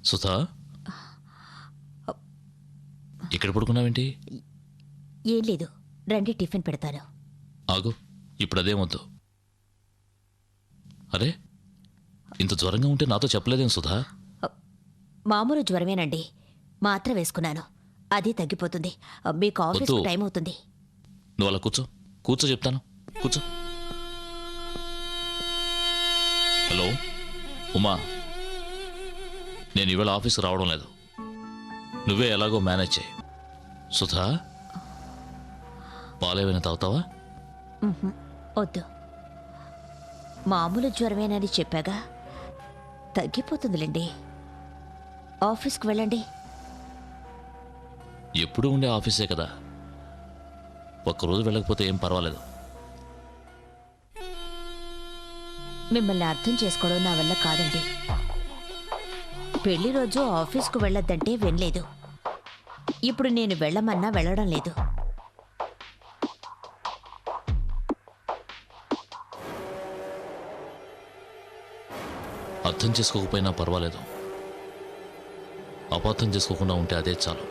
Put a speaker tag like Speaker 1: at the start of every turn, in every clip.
Speaker 1: సుధా, ఇక్కడ పడుకున్నావేంటి?
Speaker 2: ఏం లేదు, రండి టిఫిన్ పెడతాను.
Speaker 1: ఆగు, ఇప్పుడు అదేమొద్దు. అరే, ఇంత జ్వరంగా ఉంటే నాతో చెప్పలేదేం సుధా?
Speaker 2: మామూలు జ్వరమేనండి, మాత్ర వేసుకున్నాను, అది తగ్గిపోతుంది. మీకు ఆఫీస్
Speaker 1: వద్దు.
Speaker 2: టైం అవుతుంది.
Speaker 1: నువ్వు అలా కూర్చో, కూర్చో చెప్తాను, కూర్చో. హలో ఉమా, నేను ఇవాళ ఆఫీస్కి రావడం లేదు, నువ్వే ఎలాగో మేనేజ్ చేయి. సుధా, పాలేమైనా తాగుతావా?
Speaker 2: వద్దు, మామూలు జ్వరమేనని చెప్పాగా, తగ్గిపోతుందిలేండి. ఆఫీస్కి వెళ్ళండి.
Speaker 1: ఎప్పుడూ ఉండే ఆఫీసే కదా, ఒక్కరోజు వెళ్ళకపోతే ఏం పర్వాలేదు.
Speaker 2: మిమ్మల్ని అర్థం చేసుకోవడం నా వల్ల కాదండి. పెళ్లి రోజు ఆఫీస్కు వెళ్ళొద్దంటే వినలేదు, ఇప్పుడు నేను వెళ్ళమన్నా వెళ్ళడం లేదు.
Speaker 1: అర్థం చేసుకోకపోయినా పర్వాలేదు, అపార్థం చేసుకోకుండా ఉంటే అదే చాలు.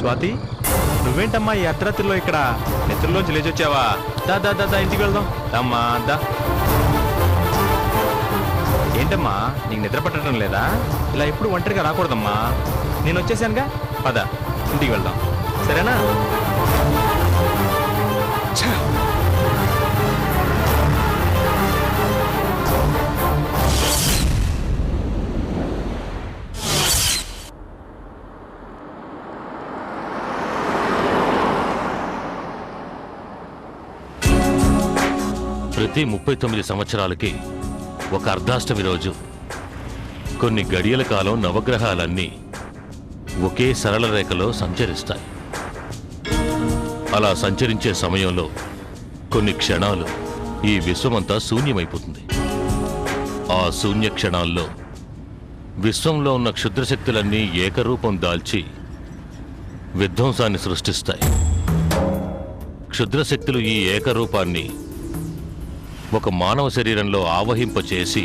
Speaker 3: స్వాతి, నువ్వేంటమ్మా ఈ అర్ధరాత్రిలో ఇక్కడ? నిద్రలోంచి లేచొచ్చావా? దా దా దా దా, ఇంటికి వెళ్దాం అమ్మా, దా. ఏంటమ్మా, నీకు నిద్ర పట్టడం లేదా? ఇలా ఎప్పుడు ఒంటరిగా రాకూడదమ్మా. నేను వచ్చేసానుగా, పద ఇంటికి వెళ్దాం, సరేనా?
Speaker 4: ప్రతి 39 సంవత్సరాలకి ఒక అర్ధాష్టమి రోజు కొన్ని గడియల కాలం నవగ్రహాలన్నీ ఒకే సరళ రేఖలో సంచరిస్తాయి. అలా సంచరించే సమయంలో కొన్ని క్షణాలు ఈ విశ్వమంతా శూన్యమైపోతుంది. ఆ శూన్య క్షణాల్లో విశ్వంలో ఉన్న క్షుద్రశక్తులన్నీ ఏకరూపం దాల్చి విధ్వంసాన్ని సృష్టిస్తాయి. క్షుద్రశక్తులు ఈ ఏకరూపాన్ని ఒక మానవ శరీరంలో ఆవహింపచేసి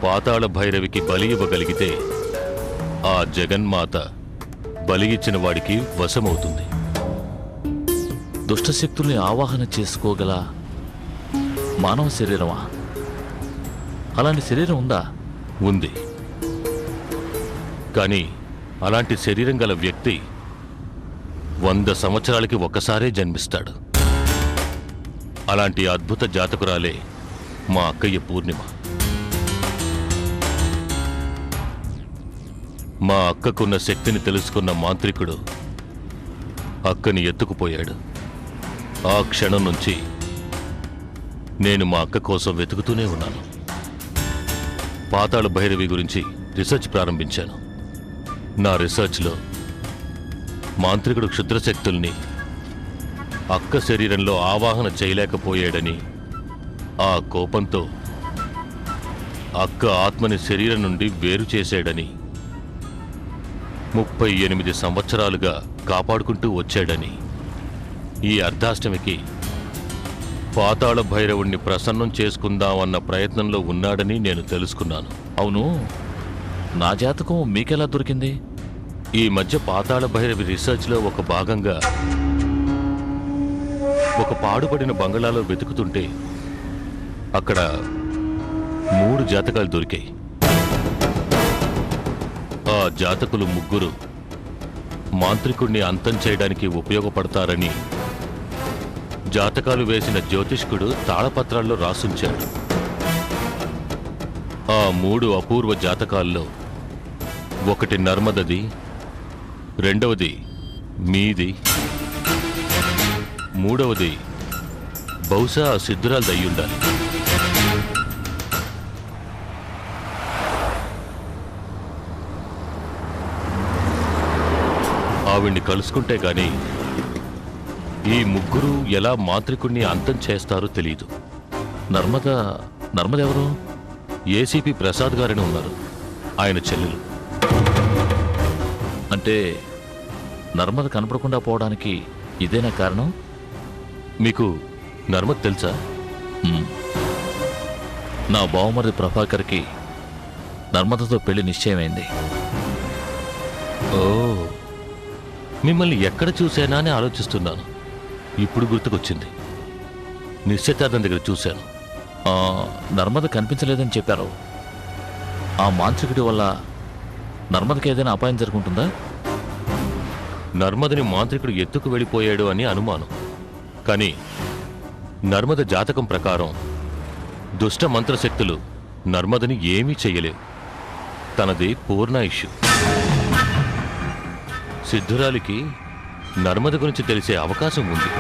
Speaker 4: పాతాళ భైరవికి బలి ఇవ్వగలిగితే ఆ జగన్మాత బలి ఇచ్చిన వాడికి వశమవుతుంది.
Speaker 1: దుష్టశక్తుల్ని ఆవాహన చేసుకోగల మానవ శరీరమా? అలాంటి శరీరం ఉందా?
Speaker 4: ఉంది. కానీ అలాంటి శరీరం గల వ్యక్తి 100 సంవత్సరాలకి ఒక్కసారే జన్మిస్తాడు. అలాంటి అద్భుత జాతకురాలే మా అక్కయ్య పూర్ణిమ. మా అక్కకున్న శక్తిని తెలుసుకున్న మాంత్రికుడు అక్కని ఎత్తుకుపోయాడు. ఆ క్షణం నుంచి నేను మా అక్క కోసం వెతుకుతూనే ఉన్నాను. పాతాళ భైరవి గురించి రీసెర్చ్ ప్రారంభించాను. నా రీసెర్చ్లో మాంత్రికుడు క్షుద్రశక్తుల్ని అక్క శరీరంలో ఆవాహన చేయలేకపోయాడని ఆ కోపంతో అక్క ఆత్మని శరీరం నుండి వేరు చేశాడని 38 సంవత్సరాలుగా కాపాడుకుంటూ వచ్చాడని ఈ అర్ధాష్టమికి పాతాళ భైరవుణ్ణి ప్రసన్నం చేసుకుందామన్న ప్రయత్నంలో ఉన్నాడని నేను తెలుసుకున్నాను.
Speaker 1: అవును, నా జాతకం మీకెలా దొరికింది?
Speaker 4: ఈ మధ్య పాతాళ భైరవి రీసెర్చ్లో ఒక భాగంగా ఒక పాడుపడిన బంగళాలో వెతుకుతుంటే అక్కడ 3 జాతకాలు దొరికాయి. ఆ జాతకులు ముగ్గురు మాంత్రికుణ్ణి అంతం చేయడానికి ఉపయోగపడతారని జాతకాలు వేసిన జ్యోతిష్కుడు తాళపత్రాల్లో రాసుంచాడు. ఆ 3 అపూర్వ జాతకాల్లో ఒకటి నర్మదది, రెండవది మీది, మూడవది బహుశా సిద్ధురాలు దయ్యుండాలి. ఆవిడ్ని కలుసుకుంటే గాని ఈ ముగ్గురు ఎలా మాంత్రికుణ్ణి అంతం చేస్తారో తెలియదు.
Speaker 1: నర్మద ఎవరు?
Speaker 4: ఏసీపీ ప్రసాద్ గారని ఉన్నారు, ఆయన చెల్లెలు.
Speaker 1: అంటే నర్మద కనపడకుండా పోవడానికి ఇదేనా కారణం?
Speaker 4: మీకు నర్మద్ తెలుసా?
Speaker 1: మ్మ్. నా బావమరిది ప్రభాకర్కి నర్మదతో పెళ్లి నిశ్చయమైంది.
Speaker 4: ఓ, మిమ్మల్ని ఎక్కడ చూశానా అని ఆలోచిస్తున్నాను. ఇప్పుడు గుర్తుకొచ్చింది. నిశ్చితార్థం దగ్గర చూశాను.
Speaker 1: నర్మద కనిపించలేదని చెప్పారు. ఆ మాంత్రికుడి వల్ల నర్మదకి ఏదైనా అపాయం జరుగుతుందా?
Speaker 4: నర్మదని మాంత్రికుడు ఎత్తుకు వెళ్ళిపోయాడు అని అనుమానం. కానీ నర్మద జాతకం ప్రకారం దుష్ట మంత్రశక్తులు నర్మదని ఏమీ చెయ్యలేవు. తనది పూర్ణాయుష్యు. సిద్ధురాలికి నర్మద గురించి తెలిసే అవకాశం ఉంది.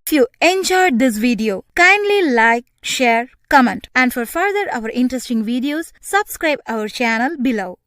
Speaker 5: If you enjoyed this video, kindly like, share, comment, and for further our interesting videos, subscribe our channel below.